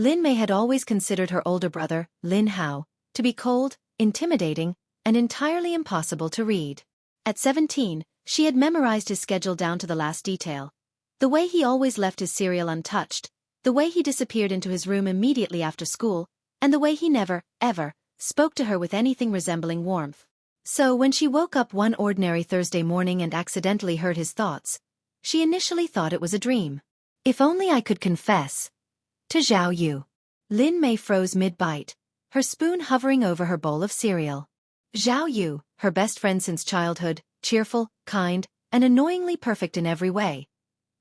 Lin Mei had always considered her older brother, Lin Hao, to be cold, intimidating, and entirely impossible to read. At 17, she had memorized his schedule down to the last detail. The way he always left his cereal untouched, the way he disappeared into his room immediately after school, and the way he never, ever, spoke to her with anything resembling warmth. So when she woke up one ordinary Thursday morning and accidentally heard his thoughts, she initially thought it was a dream. If only I could confess. To Zhao Yu. Lin Mei froze mid-bite, her spoon hovering over her bowl of cereal. Zhao Yu, her best friend since childhood, cheerful, kind, and annoyingly perfect in every way,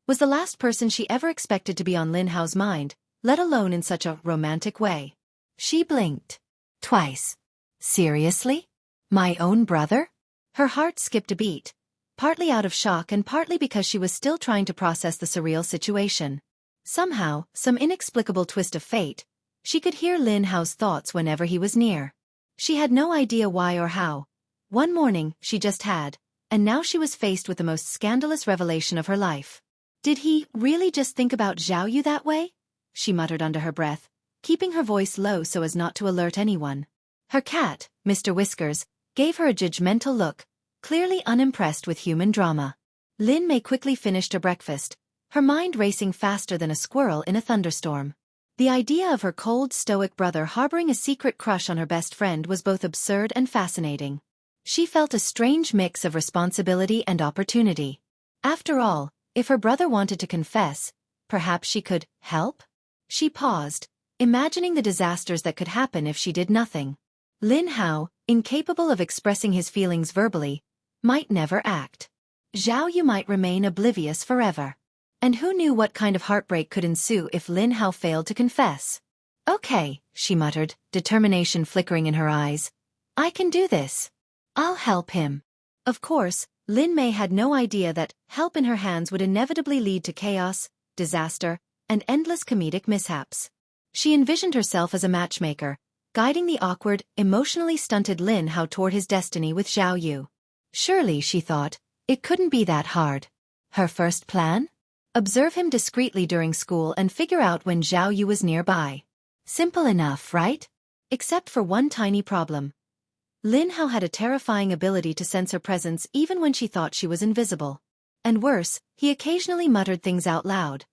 was the last person she ever expected to be on Lin Hao's mind, let alone in such a romantic way. She blinked. Twice. Seriously? My own brother? Her heart skipped a beat, partly out of shock and partly because she was still trying to process the surreal situation. Somehow, some inexplicable twist of fate, she could hear Lin Hao's thoughts whenever he was near. She had no idea why or how. One morning, she just had, and now she was faced with the most scandalous revelation of her life. Did he really just think about Zhao Yu that way? She muttered under her breath, keeping her voice low so as not to alert anyone. Her cat, Mr. Whiskers, gave her a judgmental look, clearly unimpressed with human drama. Lin Mei quickly finished her breakfast, her mind racing faster than a squirrel in a thunderstorm. The idea of her cold, stoic brother harboring a secret crush on her best friend was both absurd and fascinating. She felt a strange mix of responsibility and opportunity. After all, if her brother wanted to confess, perhaps she could help? She paused, imagining the disasters that could happen if she did nothing. Lin Hao, incapable of expressing his feelings verbally, might never act. Zhao Yu might remain oblivious forever. And who knew what kind of heartbreak could ensue if Lin Hao failed to confess? Okay, she muttered, determination flickering in her eyes. I can do this. I'll help him. Of course, Lin Mei had no idea that help in her hands would inevitably lead to chaos, disaster, and endless comedic mishaps. She envisioned herself as a matchmaker, guiding the awkward, emotionally stunted Lin Hao toward his destiny with Zhao Yu. Surely, she thought, it couldn't be that hard. Her first plan? Observe him discreetly during school and figure out when Zhao Yu was nearby. Simple enough, right? Except for one tiny problem. Lin Hao had a terrifying ability to sense her presence even when she thought she was invisible. And worse, he occasionally muttered things out loud.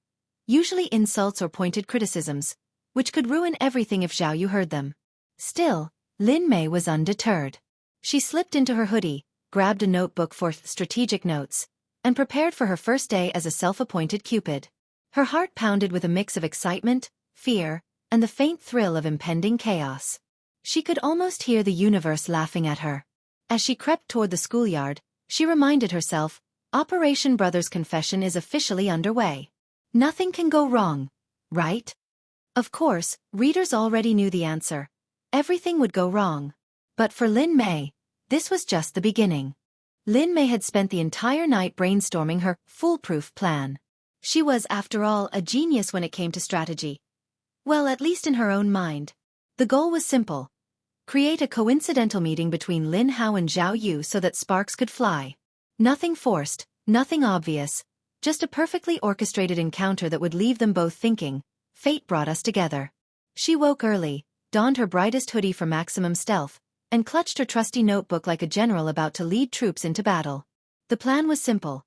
Usually insults or pointed criticisms, which could ruin everything if Zhao Yu heard them. Still, Lin Mei was undeterred. She slipped into her hoodie, grabbed a notebook for strategic notes, and prepared for her first day as a self-appointed cupid. Her heart pounded with a mix of excitement, fear, and the faint thrill of impending chaos. She could almost hear the universe laughing at her. As she crept toward the schoolyard, she reminded herself, Operation Brother's Confession is officially underway. Nothing can go wrong, right? Of course, readers already knew the answer. Everything would go wrong. But for Lin Mei, this was just the beginning. Lin Mei had spent the entire night brainstorming her foolproof plan. She was, after all, a genius when it came to strategy. Well, at least in her own mind. The goal was simple. Create a coincidental meeting between Lin Hao and Zhao Yu so that sparks could fly. Nothing forced, nothing obvious, just a perfectly orchestrated encounter that would leave them both thinking, fate brought us together. She woke early, donned her brightest hoodie for maximum stealth, and clutched her trusty notebook like a general about to lead troops into battle. The plan was simple.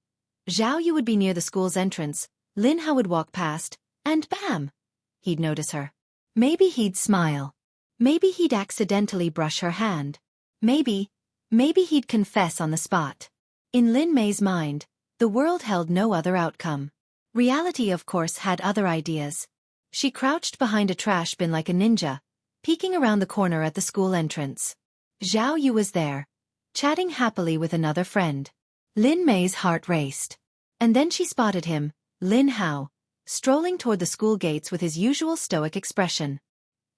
Zhao Yu would be near the school's entrance, Lin Hao would walk past, and bam! He'd notice her. Maybe he'd smile. Maybe he'd accidentally brush her hand. Maybe he'd confess on the spot. In Lin Mei's mind, the world held no other outcome. Reality, of course, had other ideas. She crouched behind a trash bin like a ninja, peeking around the corner at the school entrance. Zhao Yu was there, chatting happily with another friend. Lin Mei's heart raced. And then she spotted him, Lin Hao, strolling toward the school gates with his usual stoic expression.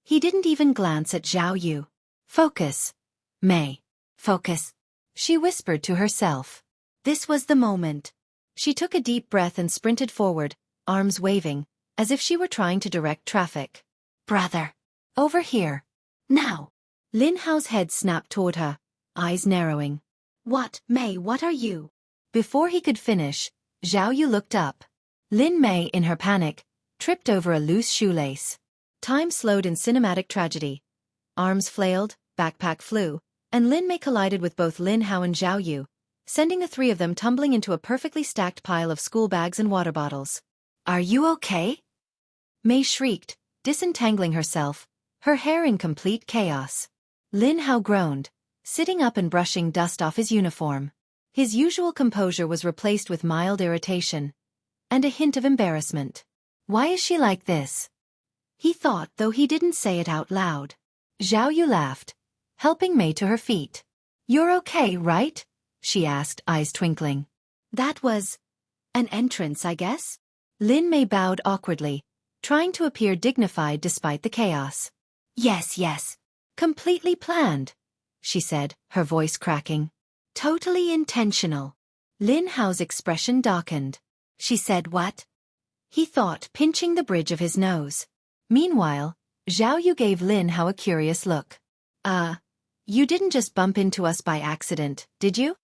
He didn't even glance at Zhao Yu. Focus. Mei. Focus. She whispered to herself. This was the moment. She took a deep breath and sprinted forward, arms waving, as if she were trying to direct traffic. Brother. Over here. Now. Lin Hao's head snapped toward her, eyes narrowing. What, Mei, what are you? Before he could finish, Zhao Yu looked up. Lin Mei, in her panic, tripped over a loose shoelace. Time slowed in cinematic tragedy. Arms flailed, backpack flew, and Lin Mei collided with both Lin Hao and Zhao Yu, sending the three of them tumbling into a perfectly stacked pile of school bags and water bottles. "Are you okay?" Mei shrieked, disentangling herself, her hair in complete chaos. Lin Hao groaned, sitting up and brushing dust off his uniform. His usual composure was replaced with mild irritation and a hint of embarrassment. "Why is she like this?" he thought, though he didn't say it out loud. Zhao Yu laughed, helping Mei to her feet. "You're okay, right?" she asked, eyes twinkling. "That was an entrance, I guess?" Lin Mei bowed awkwardly, trying to appear dignified despite the chaos. Yes. Completely planned," she said, her voice cracking. "Totally intentional." Lin Hao's expression darkened. "She said what?" he thought, pinching the bridge of his nose. Meanwhile, Zhao Yu gave Lin Hao a curious look. You didn't just bump into us by accident, did you?"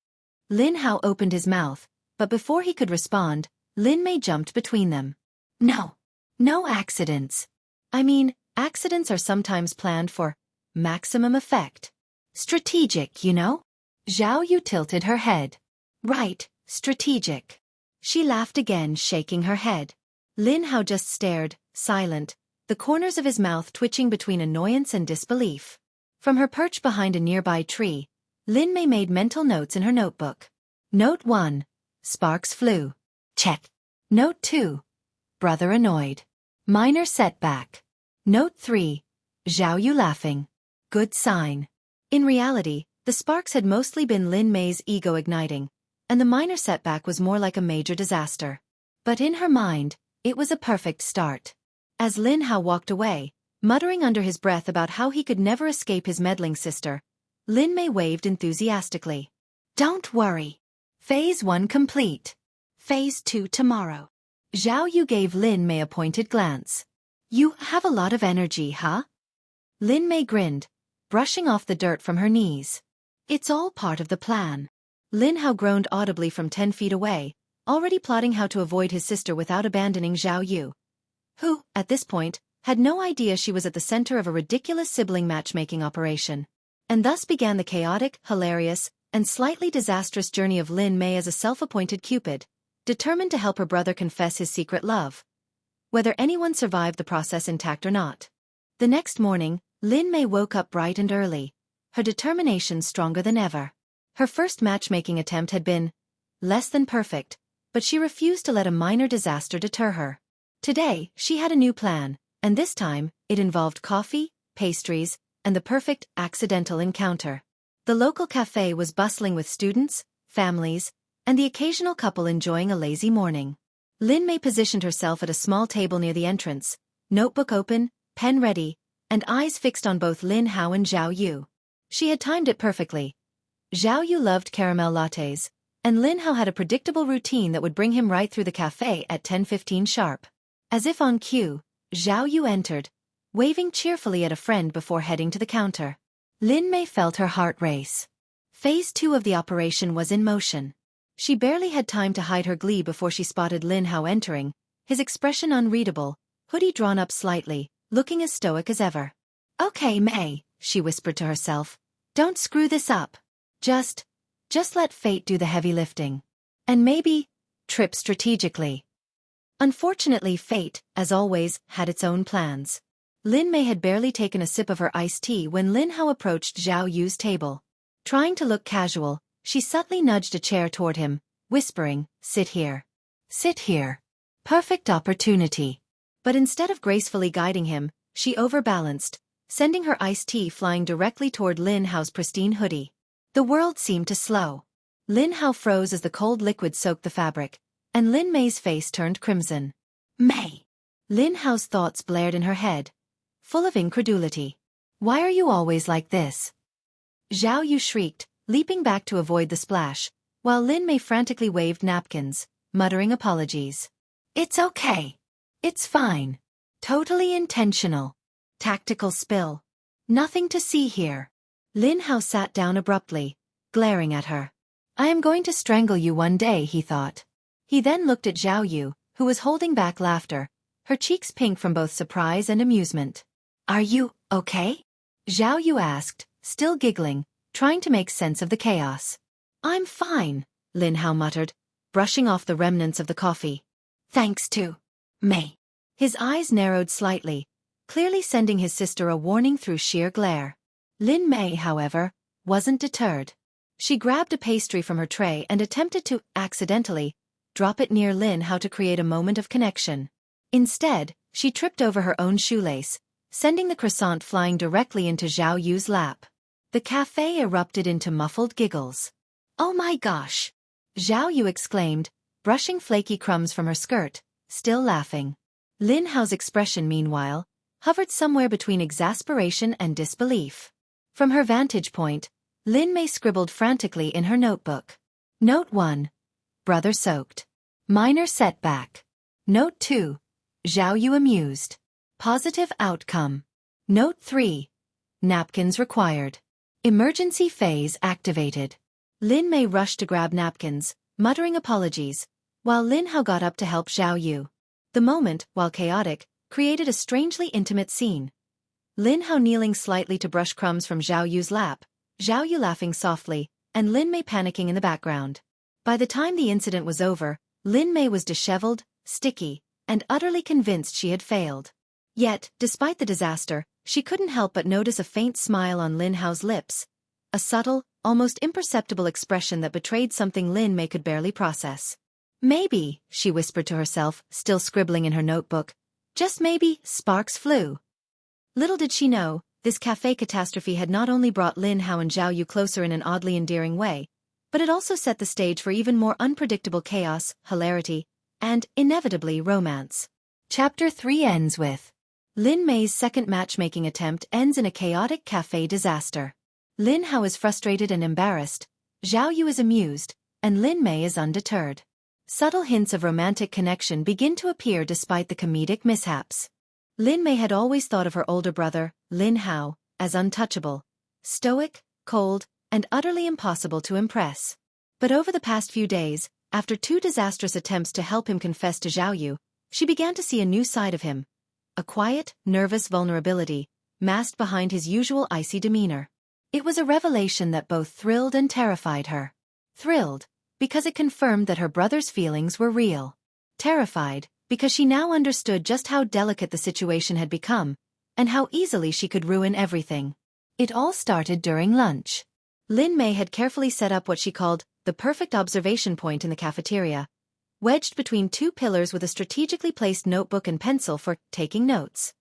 Lin Hao opened his mouth, but before he could respond, Lin Mei jumped between them. No accidents. I mean, accidents are sometimes planned for maximum effect. Strategic, you know? Zhao Yu tilted her head. "Right, strategic." She laughed again, shaking her head. Lin Hao just stared, silent, the corners of his mouth twitching between annoyance and disbelief. From her perch behind a nearby tree, Lin Mei made mental notes in her notebook. Note 1. Sparks flew. Check. Note 2. Brother annoyed. Minor setback. Note 3. Zhao Yu laughing. Good sign. In reality, the sparks had mostly been Lin Mei's ego igniting, and the minor setback was more like a major disaster. But in her mind, it was a perfect start. As Lin Hao walked away, muttering under his breath about how he could never escape his meddling sister, Lin Mei waved enthusiastically. "Don't worry. Phase 1 complete. Phase 2 tomorrow." Zhao Yu gave Lin Mei a pointed glance. "You have a lot of energy, huh?" Lin Mei grinned, brushing off the dirt from her knees. "It's all part of the plan." Lin Hao groaned audibly from 10 feet away, already plotting how to avoid his sister without abandoning Zhao Yu, who, at this point, had no idea she was at the center of a ridiculous sibling matchmaking operation. And thus began the chaotic, hilarious, and slightly disastrous journey of Lin Mei as a self-appointed cupid, determined to help her brother confess his secret love, whether anyone survived the process intact or not. The next morning, Lin Mei woke up bright and early, her determination stronger than ever. Her first matchmaking attempt had been less than perfect, but she refused to let a minor disaster deter her. Today, she had a new plan, and this time, it involved coffee, pastries, and the perfect accidental encounter. The local cafe was bustling with students, families, and the occasional couple enjoying a lazy morning. Lin Mei positioned herself at a small table near the entrance, notebook open, pen ready, and eyes fixed on both Lin Hao and Zhao Yu. She had timed it perfectly. Zhao Yu loved caramel lattes, and Lin Hao had a predictable routine that would bring him right through the cafe at 10:15 sharp. As if on cue, Zhao Yu entered, waving cheerfully at a friend before heading to the counter. Lin Mei felt her heart race. Phase 2 of the operation was in motion. She barely had time to hide her glee before she spotted Lin Hao entering, his expression unreadable, hoodie drawn up slightly, looking as stoic as ever. "Okay, Mei," she whispered to herself. "Don't screw this up. Just let fate do the heavy lifting. And maybe, trip strategically." Unfortunately, fate, as always, had its own plans. Lin Mei had barely taken a sip of her iced tea when Lin Hao approached Zhao Yu's table. Trying to look casual, she subtly nudged a chair toward him, whispering, "Sit here. Sit here. Perfect opportunity." But instead of gracefully guiding him, she overbalanced, sending her iced tea flying directly toward Lin Hao's pristine hoodie. The world seemed to slow. Lin Hao froze as the cold liquid soaked the fabric, and Lin Mei's face turned crimson. "Mei!" Lin Hao's thoughts blared in her head, full of incredulity. "Why are you always like this?" Zhao Yu shrieked, leaping back to avoid the splash, while Lin Mei frantically waved napkins, muttering apologies. "It's okay. It's fine. Totally intentional. Tactical spill. Nothing to see here." Lin Hao sat down abruptly, glaring at her. "I am going to strangle you one day," he thought. He then looked at Zhao Yu, who was holding back laughter, her cheeks pink from both surprise and amusement. Are you okay? Zhao Yu asked, still giggling, trying to make sense of the chaos. I'm fine, Lin Hao muttered, brushing off the remnants of the coffee. Thanks to Mei. His eyes narrowed slightly, clearly sending his sister a warning through sheer glare. Lin Mei, however, wasn't deterred. She grabbed a pastry from her tray and attempted to, accidentally, drop it near Lin Hao to create a moment of connection. Instead, she tripped over her own shoelace, sending the croissant flying directly into Zhao Yu's lap. The cafe erupted into muffled giggles. Oh my gosh! Zhao Yu exclaimed, brushing flaky crumbs from her skirt, still laughing. Lin Hao's expression, meanwhile, hovered somewhere between exasperation and disbelief. From her vantage point, Lin Mei scribbled frantically in her notebook. Note 1. Brother soaked. Minor setback. Note 2. Zhao Yu amused. Positive outcome. Note 3. Napkins required. Emergency phase activated. Lin Mei rushed to grab napkins, muttering apologies, while Lin Hao got up to help Zhao Yu. The moment, while chaotic, created a strangely intimate scene. Lin Hao kneeling slightly to brush crumbs from Zhao Yu's lap, Zhao Yu laughing softly, and Lin Mei panicking in the background. By the time the incident was over, Lin Mei was disheveled, sticky, and utterly convinced she had failed. Yet, despite the disaster, she couldn't help but notice a faint smile on Lin Hao's lips, a subtle, almost imperceptible expression that betrayed something Lin Mei could barely process. Maybe, she whispered to herself, still scribbling in her notebook, just maybe, sparks flew. Little did she know, this cafe catastrophe had not only brought Lin Hao and Zhao Yu closer in an oddly endearing way, but it also set the stage for even more unpredictable chaos, hilarity, and, inevitably, romance. Chapter 3 ends with Lin Mei's second matchmaking attempt ends in a chaotic cafe disaster. Lin Hao is frustrated and embarrassed, Zhao Yu is amused, and Lin Mei is undeterred. Subtle hints of romantic connection begin to appear despite the comedic mishaps. Lin Mei had always thought of her older brother, Lin Hao, as untouchable, stoic, cold, and utterly impossible to impress. But over the past few days, after 2 disastrous attempts to help him confess to Zhao Yu, she began to see a new side of him. A quiet, nervous vulnerability, masked behind his usual icy demeanor. It was a revelation that both thrilled and terrified her. Thrilled, because it confirmed that her brother's feelings were real. Terrified, because she now understood just how delicate the situation had become, and how easily she could ruin everything. It all started during lunch. Lin Mei had carefully set up what she called the perfect observation point in the cafeteria, wedged between 2 pillars with a strategically placed notebook and pencil for taking notes.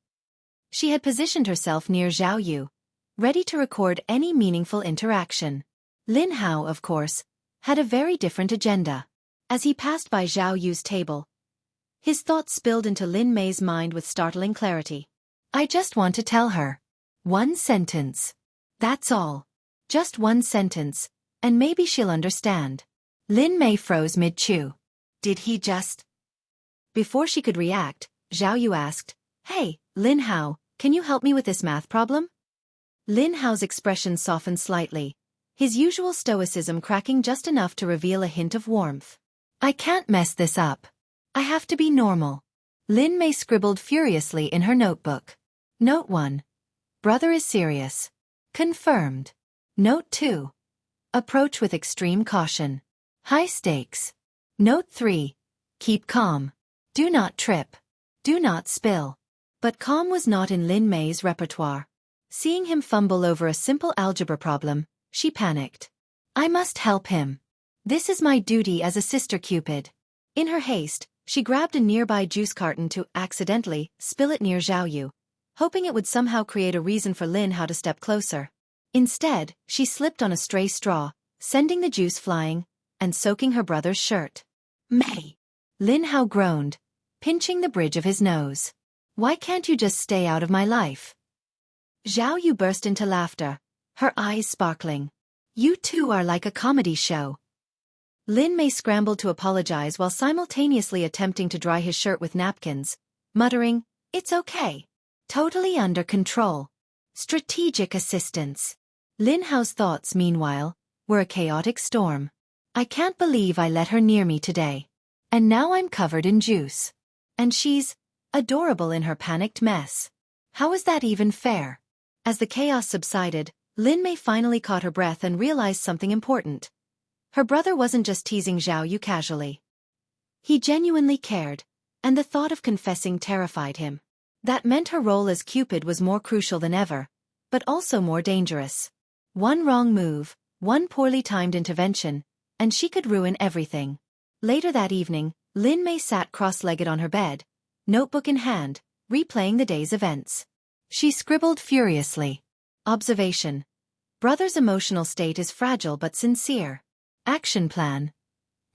She had positioned herself near Zhao Yu, ready to record any meaningful interaction. Lin Hao, of course, had a very different agenda. As he passed by Zhao Yu's table, his thoughts spilled into Lin Mei's mind with startling clarity. I just want to tell her. 1 sentence. That's all. Just 1 sentence, and maybe she'll understand. Lin Mei froze mid-chew. Did he just? Before she could react, Zhao Yu asked, Hey, Lin Hao, can you help me with this math problem? Lin Hao's expression softened slightly, his usual stoicism cracking just enough to reveal a hint of warmth. I can't mess this up. I have to be normal. Lin Mei scribbled furiously in her notebook. Note 1. Brother is serious. Confirmed. Note 2. Approach with extreme caution. High stakes. Note 3. Keep calm. Do not trip. Do not spill. But calm was not in Lin Mei's repertoire. Seeing him fumble over a simple algebra problem, she panicked. I must help him. This is my duty as a sister cupid. In her haste, she grabbed a nearby juice carton to, accidentally, spill it near Zhao Yu, hoping it would somehow create a reason for Lin Hao to step closer. Instead, she slipped on a stray straw, sending the juice flying, and soaking her brother's shirt. Mei! Lin Hao groaned, pinching the bridge of his nose. Why can't you just stay out of my life? Zhao Yu burst into laughter, her eyes sparkling. You two are like a comedy show. Lin Mei scrambled to apologize while simultaneously attempting to dry his shirt with napkins, muttering, It's okay. Totally under control. Strategic assistance. Lin Hao's thoughts, meanwhile, were a chaotic storm. I can't believe I let her near me today. And now I'm covered in juice. And she's adorable in her panicked mess. How is that even fair? As the chaos subsided, Lin Mei finally caught her breath and realized something important. Her brother wasn't just teasing Zhao Yu casually. He genuinely cared, and the thought of confessing terrified him. That meant her role as Cupid was more crucial than ever, but also more dangerous. One wrong move, one poorly timed intervention, and she could ruin everything. Later that evening, Lin Mei sat cross-legged on her bed, notebook in hand, replaying the day's events. She scribbled furiously. Observation. Brother's emotional state is fragile but sincere. Action plan.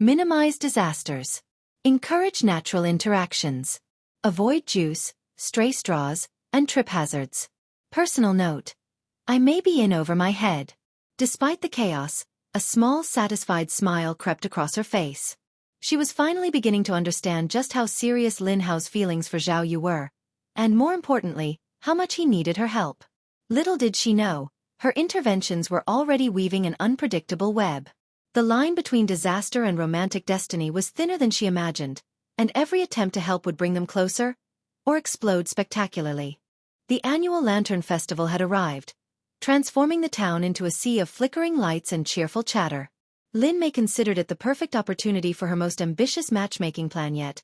Minimize disasters. Encourage natural interactions. Avoid juice, stray straws, and trip hazards. Personal note. I may be in over my head. Despite the chaos, a small satisfied smile crept across her face. She was finally beginning to understand just how serious Lin Hao's feelings for Zhao Yu were, and more importantly, how much he needed her help. Little did she know, her interventions were already weaving an unpredictable web. The line between disaster and romantic destiny was thinner than she imagined, and every attempt to help would bring them closer, or explode spectacularly. The annual Lantern Festival had arrived, transforming the town into a sea of flickering lights and cheerful chatter. Lin Mei considered it the perfect opportunity for her most ambitious matchmaking plan yet,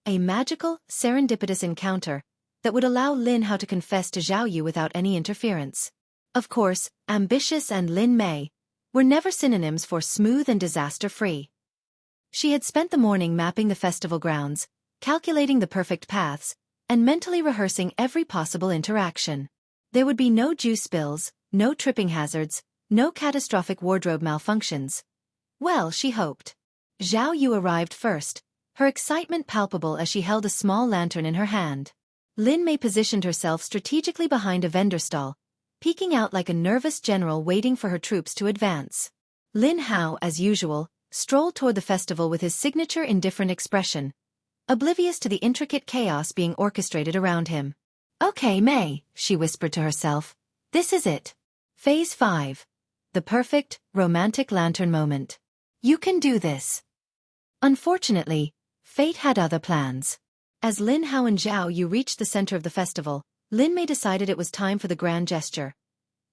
a magical, serendipitous encounter that would allow Lin Hao to confess to Zhao Yu without any interference. Of course, ambitious and Lin Mei were never synonyms for smooth and disaster-free. She had spent the morning mapping the festival grounds, calculating the perfect paths, and mentally rehearsing every possible interaction. There would be no juice spills, no tripping hazards, no catastrophic wardrobe malfunctions. Well, she hoped. Zhao Yu arrived first, her excitement palpable as she held a small lantern in her hand. Lin Mei positioned herself strategically behind a vendor stall, peeking out like a nervous general waiting for her troops to advance. Lin Hao, as usual, strolled toward the festival with his signature indifferent expression, oblivious to the intricate chaos being orchestrated around him. Okay, Mei, she whispered to herself. This is it. Phase 5. The perfect, romantic lantern moment. You can do this. Unfortunately, fate had other plans. As Lin Hao and Zhao Yu reached the center of the festival, Lin Mei decided it was time for the grand gesture.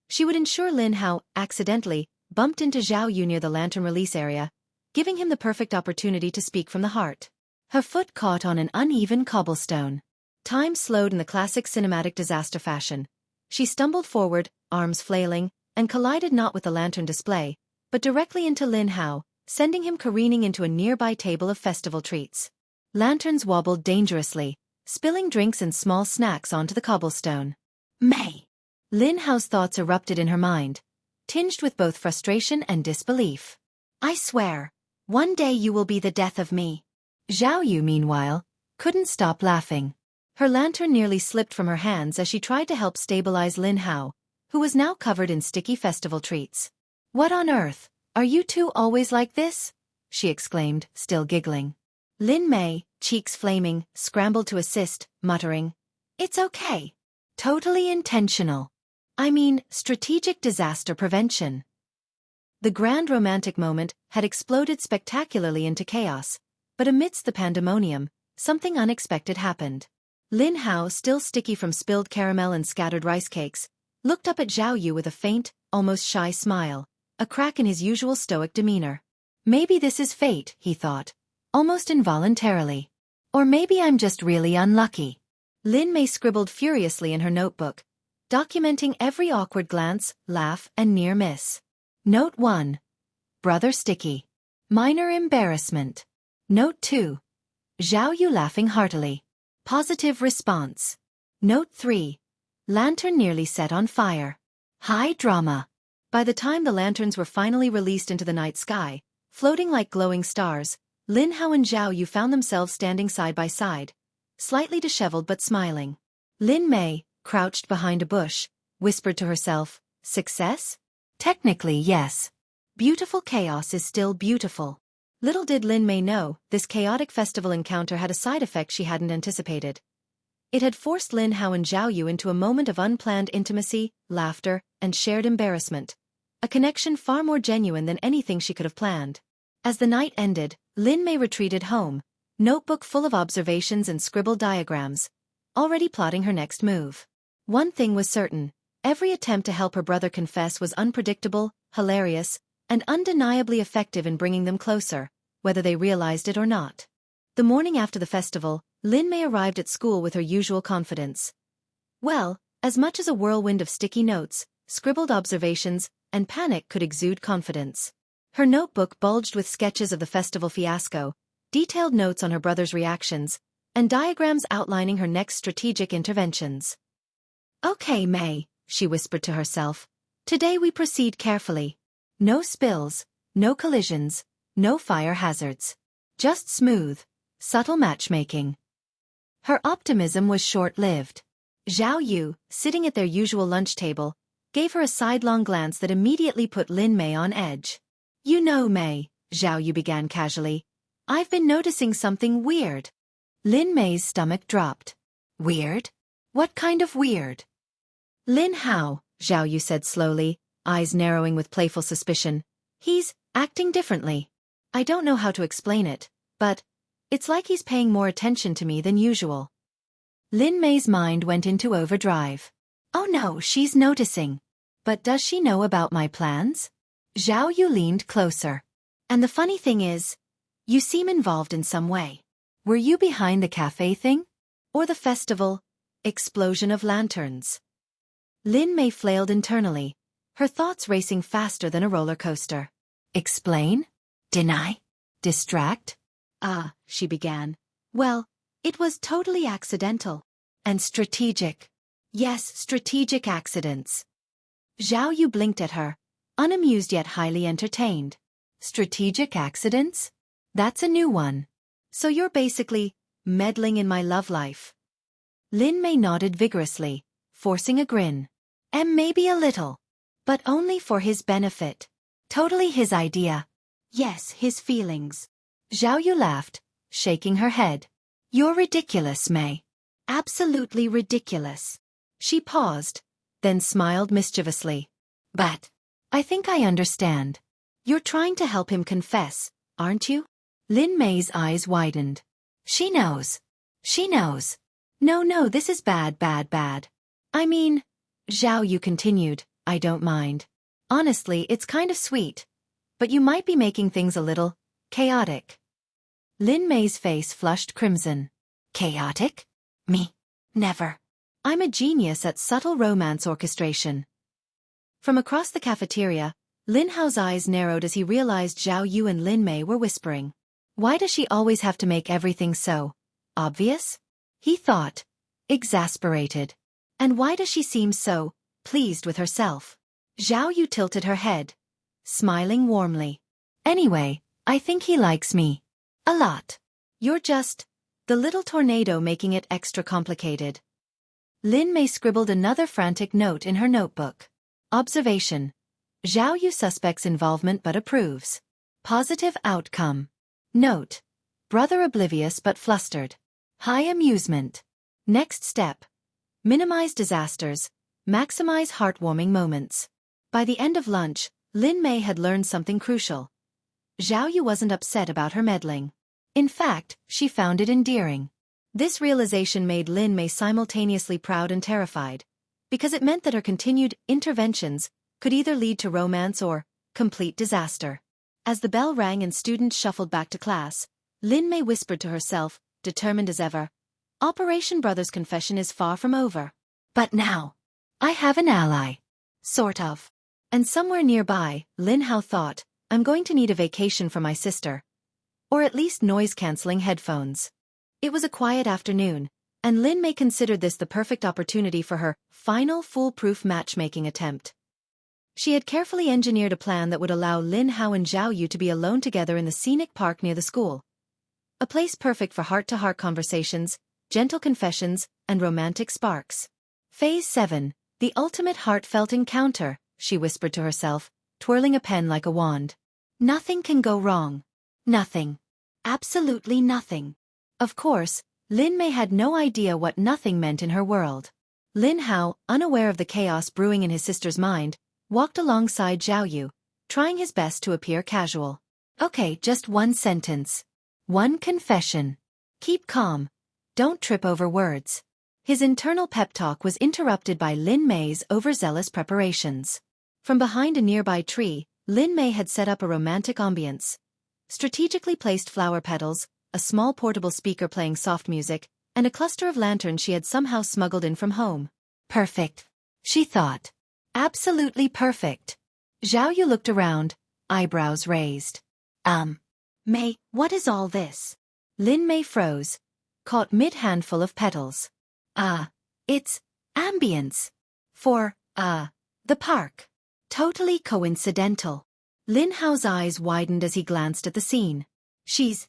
She would ensure Lin Hao, accidentally, bumped into Zhao Yu near the lantern release area, giving him the perfect opportunity to speak from the heart. Her foot caught on an uneven cobblestone. Time slowed in the classic cinematic disaster fashion. She stumbled forward, arms flailing, and collided not with the lantern display, but directly into Lin Hao, sending him careening into a nearby table of festival treats. Lanterns wobbled dangerously, spilling drinks and small snacks onto the cobblestone. Mei! Lin Hao's thoughts erupted in her mind, tinged with both frustration and disbelief. I swear, one day you will be the death of me. Zhao Yu, meanwhile, couldn't stop laughing. Her lantern nearly slipped from her hands as she tried to help stabilize Lin Hao, who was now covered in sticky festival treats. What on earth, are you two always like this? She exclaimed, still giggling. Lin Mei, cheeks flaming, scrambled to assist, muttering, It's okay. Totally intentional. I mean, strategic disaster prevention. The grand romantic moment had exploded spectacularly into chaos, but amidst the pandemonium, something unexpected happened. Lin Hao, still sticky from spilled caramel and scattered rice cakes, looked up at Zhao Yu with a faint, almost shy smile, a crack in his usual stoic demeanor. Maybe this is fate, he thought, almost involuntarily. Or maybe I'm just really unlucky. Lin Mei scribbled furiously in her notebook, documenting every awkward glance, laugh, and near miss. Note 1. Brother sticky. Minor embarrassment. Note 2. Zhao Yu laughing heartily. Positive response. Note 3. Lantern nearly set on fire. High drama. By the time the lanterns were finally released into the night sky, floating like glowing stars, Lin Hao and Zhao Yu found themselves standing side by side, slightly disheveled but smiling. Lin Mei, crouched behind a bush, whispered to herself, Success? Technically, yes. Beautiful chaos is still beautiful. Little did Lin Mei know, this chaotic festival encounter had a side effect she hadn't anticipated. It had forced Lin Hao and Zhao Yu into a moment of unplanned intimacy, laughter, and shared embarrassment. A connection far more genuine than anything she could have planned. As the night ended, Lin Mei retreated home, notebook full of observations and scribbled diagrams, already plotting her next move. One thing was certain: every attempt to help her brother confess was unpredictable, hilarious, and undeniably effective in bringing them closer, whether they realized it or not. The morning after the festival, Lin Mei arrived at school with her usual confidence. Well, as much as a whirlwind of sticky notes, scribbled observations, and panic could exude confidence. Her notebook bulged with sketches of the festival fiasco, detailed notes on her brother's reactions, and diagrams outlining her next strategic interventions. "Okay, Mei," she whispered to herself. "Today we proceed carefully. No spills, no collisions, no fire hazards. Just smooth, subtle matchmaking." Her optimism was short-lived. Zhao Yu, sitting at their usual lunch table, gave her a sidelong glance that immediately put Lin Mei on edge. "You know, Mei," Zhao Yu began casually, "I've been noticing something weird." Lin Mei's stomach dropped. "Weird? What kind of weird?" "Lin Hao," Zhao Yu said slowly, eyes narrowing with playful suspicion. "He's acting differently. I don't know how to explain it, but it's like he's paying more attention to me than usual." Lin Mei's mind went into overdrive. "Oh no, she's noticing. But does she know about my plans?" Zhao Yu leaned closer. "And the funny thing is, you seem involved in some way. Were you behind the cafe thing? Or the festival explosion of lanterns?" Lin Mei flailed internally, her thoughts racing faster than a roller coaster. "Explain? Deny? Distract?" She began. "Well, it was totally accidental. And strategic. Yes, strategic accidents." Zhao Yu blinked at her, unamused yet highly entertained. "Strategic accidents? That's a new one. So you're basically meddling in my love life." Lin Mei nodded vigorously, forcing a grin. "And maybe a little. But only for his benefit. Totally his idea. Yes, his feelings." Zhao Yu laughed, shaking her head. "You're ridiculous, Mei. Absolutely ridiculous." She paused, then smiled mischievously. "But I think I understand. You're trying to help him confess, aren't you?" Lin Mei's eyes widened. "She knows. She knows. No, this is bad. I mean," Zhao Yu continued, "I don't mind. Honestly, it's kind of sweet. But you might be making things a little chaotic." Lin Mei's face flushed crimson. "Chaotic? Me? Never. I'm a genius at subtle romance orchestration." From across the cafeteria, Lin Hao's eyes narrowed as he realized Zhao Yu and Lin Mei were whispering. Why does she always have to make everything so obvious? He thought, exasperated. And why does she seem so pleased with herself? Zhao Yu tilted her head, smiling warmly. "Anyway, I think he likes me. A lot. You're just the little tornado making it extra complicated." Lin Mei scribbled another frantic note in her notebook. Observation: Zhao Yu suspects involvement but approves. Positive outcome. Note: brother oblivious but flustered. High amusement. Next step: minimize disasters, maximize heartwarming moments. By the end of lunch, Lin Mei had learned something crucial. Zhao Yu wasn't upset about her meddling. In fact, she found it endearing. This realization made Lin Mei simultaneously proud and terrified, because it meant that her continued interventions could either lead to romance or complete disaster. As the bell rang and students shuffled back to class, Lin Mei whispered to herself, determined as ever, "Operation Brother's Confession is far from over. But now, I have an ally. Sort of." And somewhere nearby, Lin Hao thought, "I'm going to need a vacation from my sister. Or at least noise-canceling headphones." It was a quiet afternoon, and Lin Mei considered this the perfect opportunity for her final foolproof matchmaking attempt. She had carefully engineered a plan that would allow Lin Hao and Zhao Yu to be alone together in the scenic park near the school. A place perfect for heart-to-heart conversations, gentle confessions, and romantic sparks. Phase 7, the ultimate heartfelt encounter, she whispered to herself, twirling a pen like a wand. Nothing can go wrong. Nothing. Absolutely nothing. Of course, Lin Mei had no idea what nothing meant in her world. Lin Hao, unaware of the chaos brewing in his sister's mind, walked alongside Zhao Yu, trying his best to appear casual. "Okay, just one sentence. One confession. Keep calm. Don't trip over words." His internal pep talk was interrupted by Lin Mei's overzealous preparations. From behind a nearby tree, Lin Mei had set up a romantic ambience. Strategically placed flower petals, a small portable speaker playing soft music, and a cluster of lanterns she had somehow smuggled in from home. Perfect, she thought. Absolutely perfect. Zhao Yu looked around, eyebrows raised. Mei, what is all this? Lin Mei froze, caught mid-handful of petals. It's ambience. For, the park. Totally coincidental. Lin Hao's eyes widened as he glanced at the scene. She's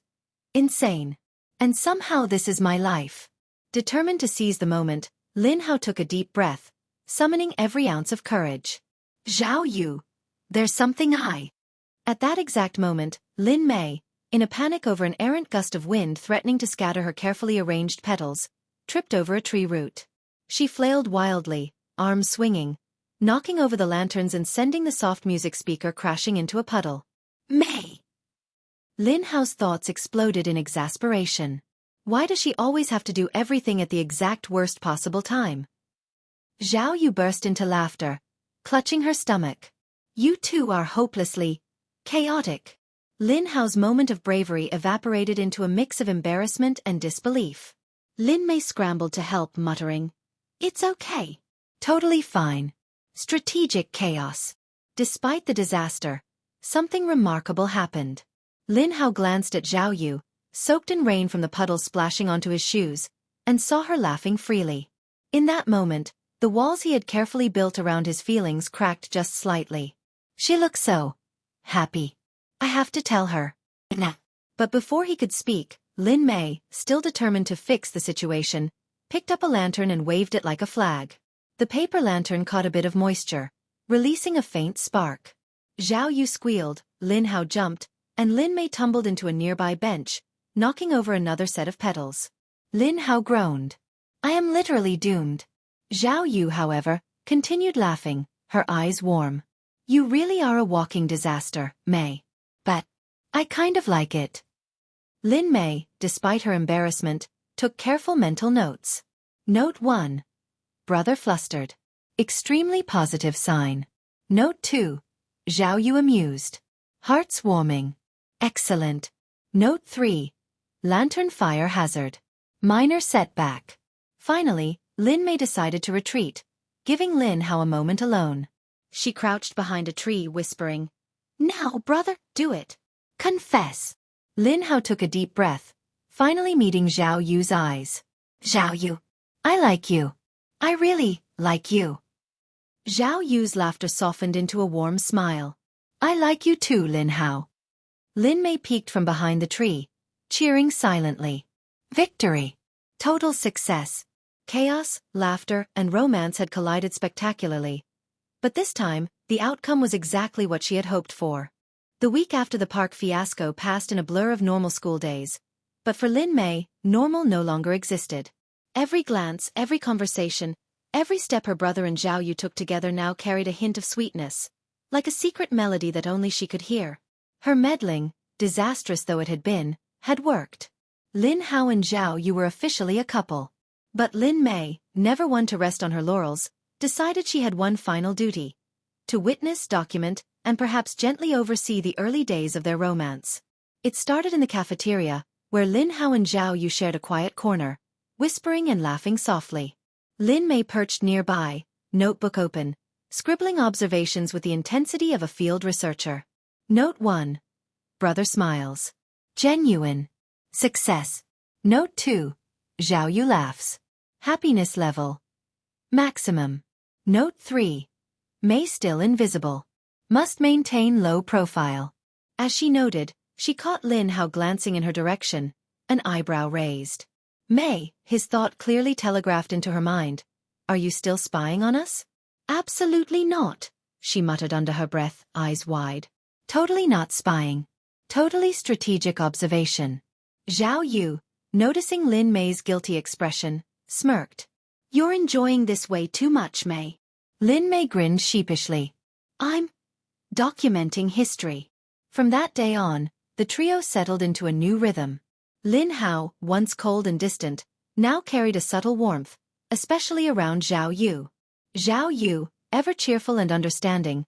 insane. And somehow this is my life. Determined to seize the moment, Lin Hao took a deep breath, summoning every ounce of courage. Zhao Yu, there's something At that exact moment, Lin Mei, in a panic over an errant gust of wind threatening to scatter her carefully arranged petals, tripped over a tree root. She flailed wildly, arms swinging, knocking over the lanterns and sending the soft music speaker crashing into a puddle. Mei! Lin Hao's thoughts exploded in exasperation. Why does she always have to do everything at the exact worst possible time? Zhao Yu burst into laughter, clutching her stomach. You two are hopelessly chaotic. Lin Hao's moment of bravery evaporated into a mix of embarrassment and disbelief. Lin Mei scrambled to help, muttering, It's okay. Totally fine. Strategic chaos. Despite the disaster, something remarkable happened. Lin Hao glanced at Zhao Yu, soaked in rain from the puddles splashing onto his shoes, and saw her laughing freely. In that moment, the walls he had carefully built around his feelings cracked just slightly. She looked so happy. I have to tell her. Nah. But before he could speak, Lin Mei, still determined to fix the situation, picked up a lantern and waved it like a flag. The paper lantern caught a bit of moisture, releasing a faint spark. Zhao Yu squealed, Lin Hao jumped, and Lin Mei tumbled into a nearby bench, knocking over another set of petals. Lin Hao groaned. I am literally doomed. Zhao Yu, however, continued laughing, her eyes warm. You really are a walking disaster, Mei. But I kind of like it. Lin Mei, despite her embarrassment, took careful mental notes. Note 1. Brother flustered. Extremely positive sign. Note 2. Zhao Yu amused. Hearts warming. Excellent. Note 3. Lantern fire hazard. Minor setback. Finally, Lin Mei decided to retreat, giving Lin Hao a moment alone. She crouched behind a tree, whispering, Now, brother, do it. Confess. Lin Hao took a deep breath, finally meeting Zhao Yu's eyes. Zhao Yu, I like you. I really like you. Zhao Yu's laughter softened into a warm smile. I like you too, Lin Hao. Lin Mei peeked from behind the tree, cheering silently. Victory. Total success. Chaos, laughter, and romance had collided spectacularly. But this time, the outcome was exactly what she had hoped for. The week after the park fiasco passed in a blur of normal school days. But for Lin Mei, normal no longer existed. Every glance, every conversation, every step her brother and Zhao Yu took together now carried a hint of sweetness, like a secret melody that only she could hear. Her meddling, disastrous though it had been, had worked. Lin Hao and Zhao Yu were officially a couple. But Lin Mei, never one to rest on her laurels, decided she had one final duty: to witness, document, and perhaps gently oversee the early days of their romance. It started in the cafeteria, where Lin Hao and Zhao Yu shared a quiet corner, whispering and laughing softly. Lin Mei perched nearby, notebook open, scribbling observations with the intensity of a field researcher. Note 1. Brother smiles. Genuine. Success. Note 2. Zhao Yu laughs. Happiness level. Maximum. Note 3. Mei still invisible. Must maintain low profile. As she noted, she caught Lin Hao glancing in her direction, an eyebrow raised. Mei, his thought clearly telegraphed into her mind. Are you still spying on us? Absolutely not, she muttered under her breath, eyes wide. Totally not spying. Totally strategic observation. Zhao Yu, noticing Lin Mei's guilty expression, smirked. You're enjoying this way too much, Mei. Lin Mei grinned sheepishly. I'm documenting history. From that day on, the trio settled into a new rhythm. Lin Hao, once cold and distant, now carried a subtle warmth, especially around Zhao Yu. Zhao Yu, ever cheerful and understanding,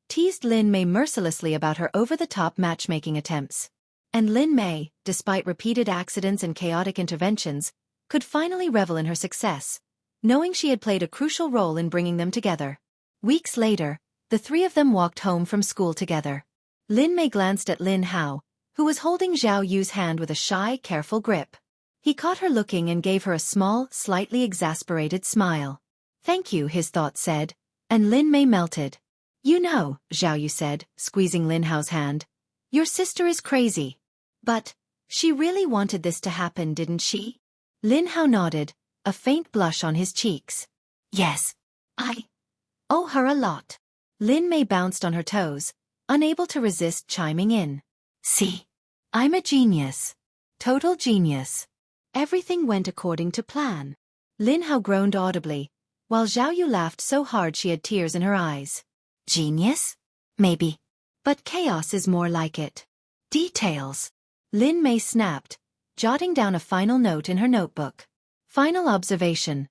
teased Lin Mei mercilessly about her over-the-top matchmaking attempts. And Lin Mei, despite repeated accidents and chaotic interventions, could finally revel in her success, knowing she had played a crucial role in bringing them together. Weeks later, the three of them walked home from school together. Lin Mei glanced at Lin Hao, who was holding Zhao Yu's hand with a shy, careful grip. He caught her looking and gave her a small, slightly exasperated smile. "Thank you," his thoughts said, and Lin Mei melted. "You know," Zhao Yu said, squeezing Lin Hao's hand, "your sister is crazy. But she really wanted this to happen, didn't she?" Lin Hao nodded, a faint blush on his cheeks. "Yes. I owe her a lot." Lin Mei bounced on her toes, unable to resist chiming in. "See? I'm a genius. Total genius." Everything went according to plan. Lin Hao groaned audibly, while Zhao Yu laughed so hard she had tears in her eyes. "Genius? Maybe. But chaos is more like it. Details." Lin Mei snapped, jotting down a final note in her notebook. Final observation.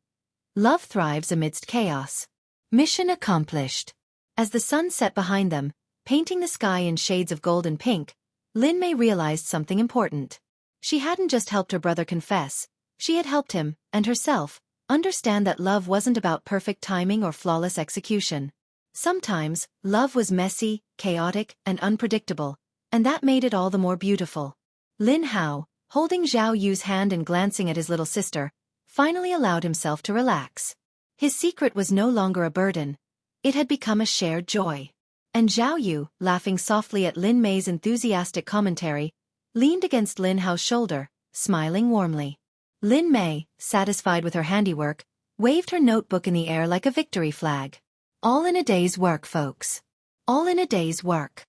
Love thrives amidst chaos. Mission accomplished. As the sun set behind them, painting the sky in shades of gold and pink, Lin Mei realized something important. She hadn't just helped her brother confess, she had helped him, and herself, understand that love wasn't about perfect timing or flawless execution. Sometimes, love was messy, chaotic, and unpredictable, and that made it all the more beautiful. Lin Hao, holding Zhao Yu's hand and glancing at his little sister, finally allowed himself to relax. His secret was no longer a burden. It had become a shared joy. And Zhao Yu, laughing softly at Lin Mei's enthusiastic commentary, leaned against Lin Hao's shoulder, smiling warmly. Lin Mei, satisfied with her handiwork, waved her notebook in the air like a victory flag. All in a day's work, folks. All in a day's work.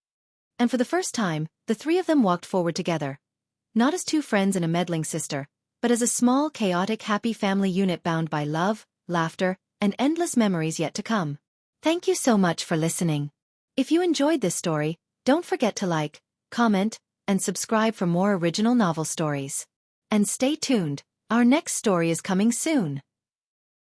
And for the first time, the three of them walked forward together. Not as two friends and a meddling sister, but as a small, chaotic, happy family unit bound by love, laughter, and endless memories yet to come. Thank you so much for listening. If you enjoyed this story, don't forget to like, comment, and subscribe for more original novel stories. And stay tuned, our next story is coming soon.